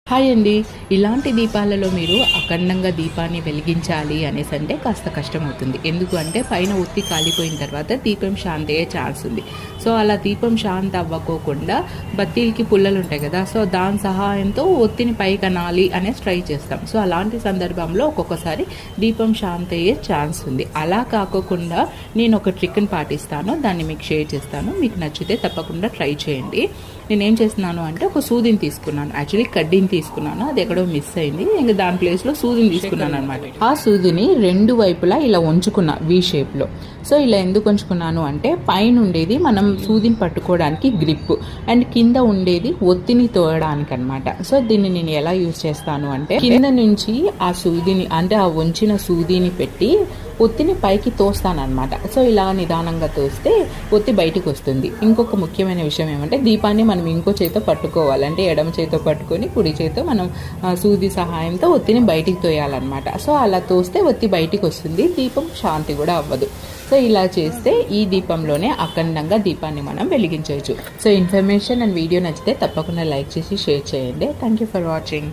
Hi అండి. ఇలాంటి దీపాలలో మీరు అఖండంగా దీపాన్ని వెలిగించాలి అనేసి అంటే కాస్త కష్టమవుతుంది. ఎందుకు అంటే పైన ఒత్తి కాలిపోయిన తర్వాత దీపం శాంతి అయ్యే ఛాన్స్ ఉంది. సో అలా దీపం శాంతి అవ్వకోకుండా బత్తీలకి పుల్లలు ఉంటాయి కదా, సో దాని సహాయంతో ఒత్తిని పైకి అనాలి అనేసి ట్రై చేస్తాం. సో అలాంటి సందర్భంలో ఒక్కొక్కసారి దీపం శాంతి అయ్యే ఛాన్స్ ఉంది. అలా కాకోకుండా నేను ఒక ట్రిక్ని పాటిస్తాను, దాన్ని మీకు షేర్ చేస్తాను. మీకు నచ్చితే తప్పకుండా ట్రై చేయండి. నేనేం చేస్తున్నాను అంటే ఒక సూదిని తీసుకున్నాను, యాక్చువల్లీ కడ్డీని తీసుకున్నాను, అది ఎక్కడో మిస్ అయింది. ఇంకా దాని ప్లేస్లో సూదిని తీసుకున్నాను అనమాట. ఆ సూదిని రెండు వైపులా ఇలా ఉంచుకున్నా వి షేప్లో. సో ఇలా ఎందుకు ఉంచుకున్నాను అంటే పైన ఉండేది మనం సూదిని పట్టుకోవడానికి గ్రిప్, అండ్ కింద ఉండేది ఒత్తిని తోయడానికి అనమాట. సో దీన్ని నేను ఎలా యూజ్ చేస్తాను అంటే కింద నుంచి ఆ సూదిని అంటే ఆ వంచిన సూదిని పెట్టి ఒత్తిని పైకి తోస్తానమాట. సో ఇలా నిదానంగా తోస్తే ఒత్తి బయటకు వస్తుంది. ఇంకొక ముఖ్యమైన విషయం ఏమంటే దీపాన్ని మనం ఇంకో చేతితో పట్టుకోవాలి, అంటే ఎడమ చేతితో పట్టుకొని కుడి చేతితో మనం సూది సహాయంతో ఒత్తిని బయటికి తోయాలన్నమాట. సో అలా తోస్తే ఒత్తి బయటికి వస్తుంది, దీపం శాంతి కూడా అవ్వదు. సో ఇలా చేస్తే ఈ దీపంలోనే అఖండంగా దీపాన్ని మనం వెలిగించవచ్చు. సో ఇన్ఫర్మేషన్ అండ్ వీడియో నచ్చితే తప్పకుండా లైక్ చేసి షేర్ చేయండి. Thank you for watching.